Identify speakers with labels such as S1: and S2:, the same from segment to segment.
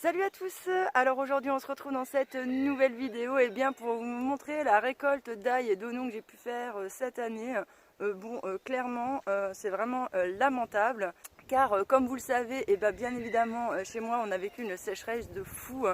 S1: Salut à tous. Alors aujourd'hui on se retrouve dans cette nouvelle vidéo pour vous montrer la récolte d'ail et d'oignons que j'ai pu faire cette année. Clairement c'est vraiment lamentable car comme vous le savez, bien évidemment chez moi on a vécu une sécheresse de fou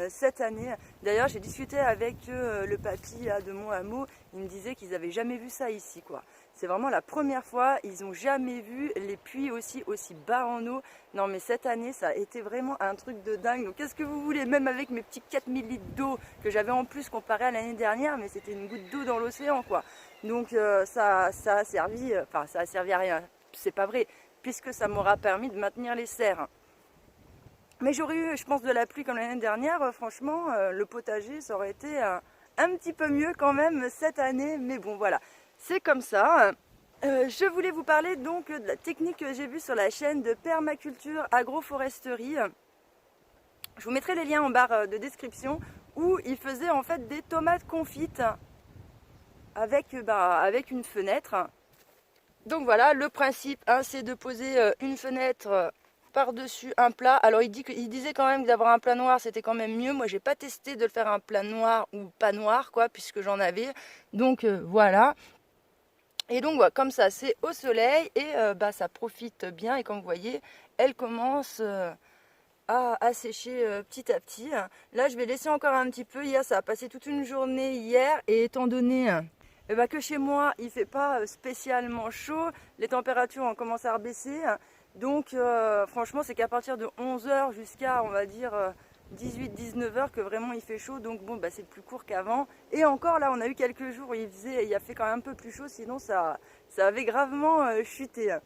S1: cette année. D'ailleurs j'ai discuté avec le papy de mon hameau, il me disait qu'ils n'avaient jamais vu ça ici quoi. C'est vraiment la première fois, ils n'ont jamais vu les puits aussi bas en eau. Non mais cette année ça a été vraiment un truc de dingue. Donc qu'est-ce que vous voulez, même avec mes petits 4000 litres d'eau que j'avais en plus comparé à l'année dernière, mais c'était une goutte d'eau dans l'océan quoi. Donc ça a servi, ça a servi à rien, c'est pas vrai, puisque ça m'aura permis de maintenir les serres. Mais j'aurais eu, je pense, de la pluie comme l'année dernière, franchement le potager ça aurait été un petit peu mieux quand même cette année, mais bon voilà. C'est comme ça. Je voulais vous parler donc de la technique que j'ai vue sur la chaîne de Permaculture Agroforesterie. Je vous mettrai les liens en barre de description où il faisait en fait des tomates confites avec une fenêtre. Donc voilà, le principe c'est de poser une fenêtre par-dessus un plat. Alors il disait quand même que d'avoir un plat noir c'était quand même mieux. Moi j'ai pas testé de le faire un plat noir ou pas noir quoi, puisque j'en avais. Donc voilà. Et donc voilà, comme ça c'est au soleil et ça profite bien, et comme vous voyez elle commence à sécher petit à petit. Là je vais laisser encore un petit peu. Hier ça a passé toute une journée hier, et étant donné que chez moi il fait pas spécialement chaud, les températures ont commencé à rebaisser, donc franchement c'est qu'à partir de 11h jusqu'à on va dire 18-19h que vraiment il fait chaud. Donc bon c'est plus court qu'avant, et encore là on a eu quelques jours où il a fait quand même un peu plus chaud, sinon ça avait gravement chuté.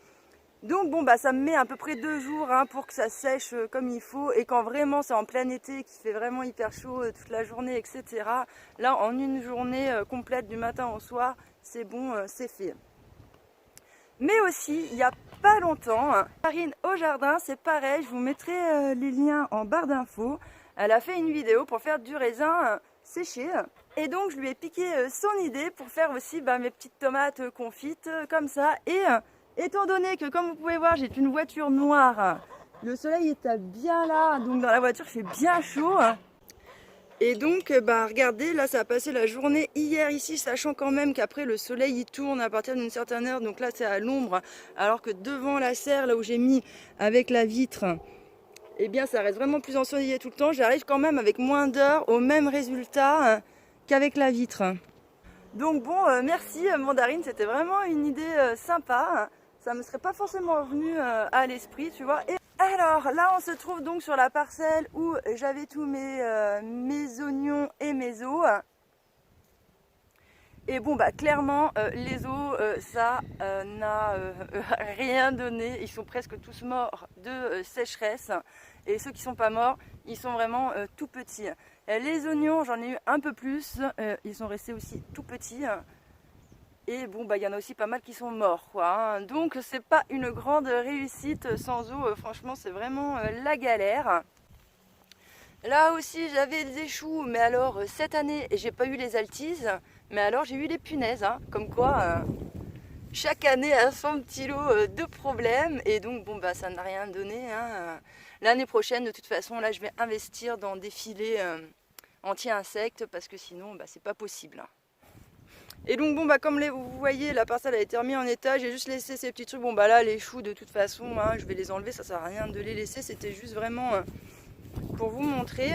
S1: Donc bon ça me met à peu près 2 jours pour que ça sèche comme il faut, et quand vraiment c'est en plein été qu'il fait vraiment hyper chaud toute la journée etc. Là en une journée complète du matin au soir c'est bon, c'est fait. Mais aussi il n'y a pas longtemps, Marine au jardin, c'est pareil, je vous mettrai les liens en barre d'infos. Elle a fait une vidéo pour faire du raisin séché, et donc je lui ai piqué son idée pour faire aussi mes petites tomates confites comme ça. Et étant donné que, comme vous pouvez voir, j'ai une voiture noire, le soleil est bien là, donc dans la voiture il fait bien chaud. Et donc regardez, là ça a passé la journée hier ici, sachant quand même qu'après le soleil il tourne à partir d'une certaine heure, donc là c'est à l'ombre, alors que devant la serre, là où j'ai mis avec la vitre, ça reste vraiment plus ensoleillé tout le temps. J'arrive quand même avec moins d'heures au même résultat qu'avec la vitre. Donc bon, merci Mandarine, c'était vraiment une idée sympa. Ça me serait pas forcément venu à l'esprit, tu vois. Et alors là, on se trouve donc sur la parcelle où j'avais tous mes oignons et mes os. Et bon, clairement, les os, ça n'a rien donné. Ils sont presque tous morts de sécheresse. Et ceux qui sont pas morts, ils sont vraiment tout petits. Les oignons, j'en ai eu un peu plus. Ils sont restés aussi tout petits. Et bon, il y en a aussi pas mal qui sont morts, quoi. Donc, c'est pas une grande réussite sans eau. Franchement, c'est vraiment la galère. Là aussi, j'avais des choux, mais alors cette année, j'ai pas eu les altises. Mais alors, j'ai eu les punaises. Comme quoi, chaque année a son petit lot de problèmes. Et donc, ça n'a rien donné. L'année prochaine, de toute façon, là, je vais investir dans des filets anti-insectes parce que sinon, c'est pas possible. Et donc comme vous voyez, la parcelle a été remise en état. J'ai juste laissé ces petits trucs. Là les choux de toute façon je vais les enlever, ça sert à rien de les laisser, c'était juste vraiment pour vous montrer.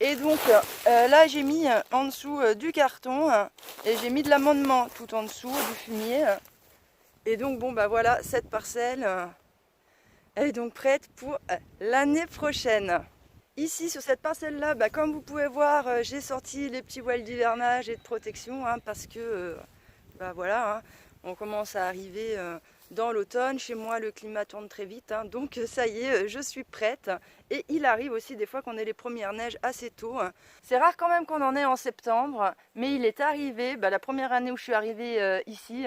S1: Et donc là j'ai mis en dessous du carton et j'ai mis de l'amendement tout en dessous du fumier. Et donc voilà, cette parcelle elle est donc prête pour l'année prochaine. Ici sur cette parcelle là, comme vous pouvez voir, j'ai sorti les petits voiles d'hivernage et de protection parce que voilà, on commence à arriver dans l'automne. Chez moi le climat tourne très vite, donc ça y est, je suis prête. Et il arrive aussi des fois qu'on ait les premières neiges assez tôt. C'est rare quand même qu'on en ait en septembre, mais il est arrivé, la première année où je suis arrivée ici,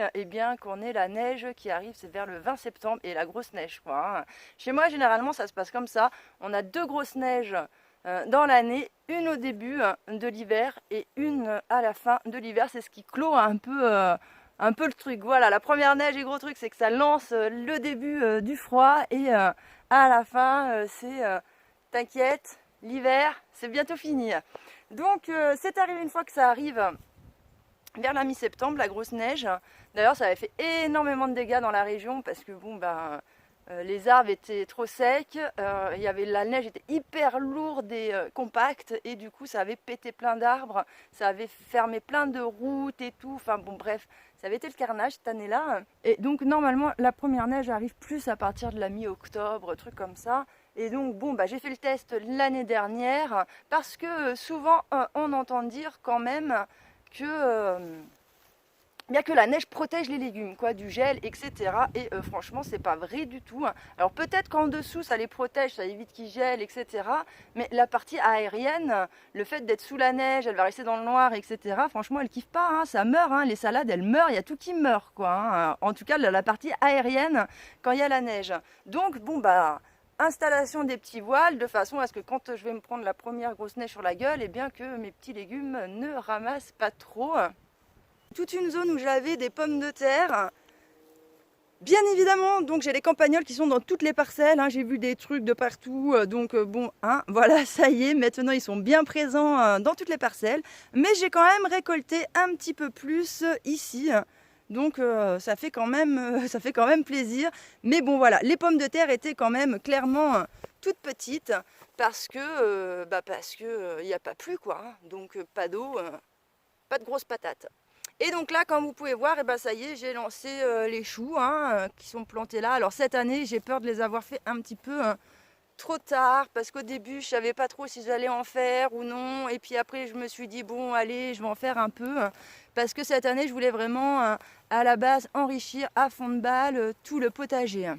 S1: qu'on ait la neige qui arrive, c'est vers le 20 septembre, et la grosse neige quoi. Chez moi généralement ça se passe comme ça, on a 2 grosses neiges dans l'année, une au début de l'hiver et une à la fin de l'hiver. C'est ce qui clôt un peu le truc. Voilà, la première neige et gros truc, c'est que ça lance le début du froid, et à la fin c'est t'inquiète, l'hiver, c'est bientôt fini. Donc c'est arrivé une fois que ça arrive vers la mi-septembre, la grosse neige. D'ailleurs, ça avait fait énormément de dégâts dans la région parce que bon, les arbres étaient trop secs, la neige était hyper lourde et compacte et du coup ça avait pété plein d'arbres, ça avait fermé plein de routes et tout, enfin bon bref, ça avait été le carnage cette année-là. Et donc normalement la première neige arrive plus à partir de la mi-octobre, truc comme ça. Et donc bon, j'ai fait le test l'année dernière parce que souvent on entend dire quand même que bien que la neige protège les légumes, quoi, du gel, etc. Et franchement, c'est pas vrai du tout. Alors peut-être qu'en dessous, ça les protège, ça évite qu'ils gèlent, etc. Mais la partie aérienne, le fait d'être sous la neige, elle va rester dans le noir, etc. Franchement, elle kiffe pas, hein, ça meurt, hein, les salades, elles meurent, il y a tout qui meurt, quoi. Hein. En tout cas, la partie aérienne, quand il y a la neige. Donc bon, installation des petits voiles de façon à ce que quand je vais me prendre la première grosse neige sur la gueule, et bien que mes petits légumes ne ramassent pas trop. Toute une zone où j'avais des pommes de terre. Bien évidemment, donc j'ai les campagnols qui sont dans toutes les parcelles, hein, j'ai vu des trucs de partout, donc bon, hein, voilà, ça y est, maintenant ils sont bien présents dans toutes les parcelles, mais j'ai quand même récolté un petit peu plus ici, donc ça fait quand même plaisir, mais bon voilà, les pommes de terre étaient quand même clairement toutes petites, parce que il n'y a pas plu quoi, hein, donc pas d'eau, pas de grosses patates. Et donc là, comme vous pouvez voir, ça y est, j'ai lancé les choux qui sont plantés là. Alors cette année, j'ai peur de les avoir fait un petit peu trop tard parce qu'au début, je savais pas trop si j'allais en faire ou non. Et puis après, je me suis dit, bon, allez, je vais en faire un peu. Parce que cette année, je voulais vraiment, à la base, enrichir à fond de balle tout le potager.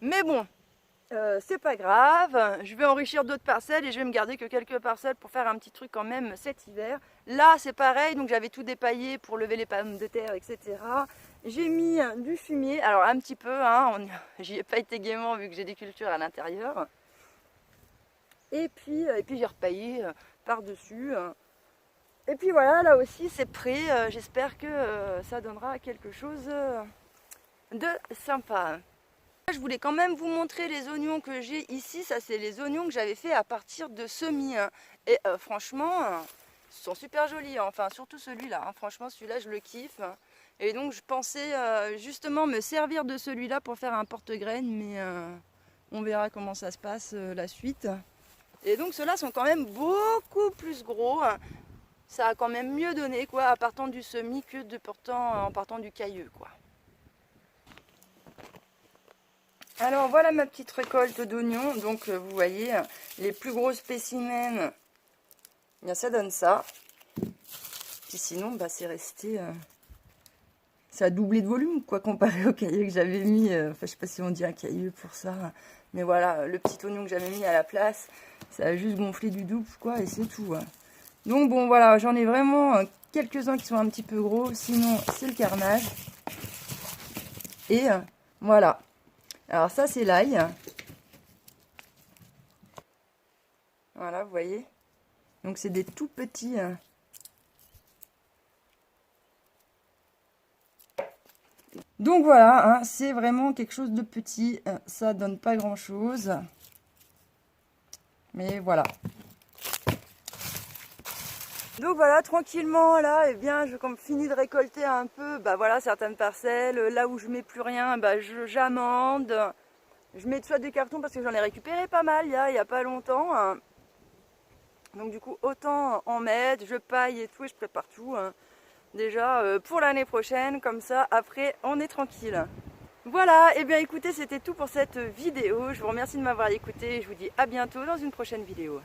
S1: Mais bon, c'est pas grave, je vais enrichir d'autres parcelles et je vais me garder que quelques parcelles pour faire un petit truc quand même cet hiver. Là c'est pareil, donc j'avais tout dépaillé pour lever les pommes de terre, etc. J'ai mis du fumier, alors un petit peu, hein, j'y ai pas été gaiement vu que j'ai des cultures à l'intérieur. Et puis j'ai repaillé par-dessus. Et puis voilà, là aussi c'est prêt, j'espère que ça donnera quelque chose de sympa. Je voulais quand même vous montrer les oignons que j'ai ici. Ça, c'est les oignons que j'avais fait à partir de semis. Et franchement, ils sont super jolis. Enfin, surtout celui-là. Franchement, celui-là, je le kiffe. Et donc, je pensais justement me servir de celui-là pour faire un porte-graines. Mais on verra comment ça se passe la suite. Et donc, ceux-là sont quand même beaucoup plus gros. Ça a quand même mieux donné, quoi, en partant du semis que en partant du cailleux, quoi. Alors voilà ma petite récolte d'oignons, donc vous voyez les plus gros spécimens, bien ça donne ça. Puis sinon c'est resté, ça a doublé de volume quoi comparé au cailleux que j'avais mis, enfin je sais pas si on dit un cailleux pour ça, mais voilà le petit oignon que j'avais mis à la place, ça a juste gonflé du double quoi et c'est tout. Donc bon voilà, j'en ai vraiment quelques-uns qui sont un petit peu gros, sinon c'est le carnage. Et voilà. Alors ça c'est l'ail. Voilà, vous voyez. Donc c'est des tout petits. Donc voilà, c'est vraiment quelque chose de petit. Ça donne pas grand chose. Mais voilà. Donc voilà, tranquillement là, je finis de récolter un peu, voilà, certaines parcelles. Là où je mets plus rien, j'amende. Je mets soit des cartons parce que j'en ai récupéré pas mal il y a pas longtemps. Donc du coup, autant en mettre, je paille et tout, et je prépare tout. Déjà pour l'année prochaine, comme ça, après, on est tranquille. Voilà, et bien écoutez, c'était tout pour cette vidéo. Je vous remercie de m'avoir écouté et je vous dis à bientôt dans une prochaine vidéo.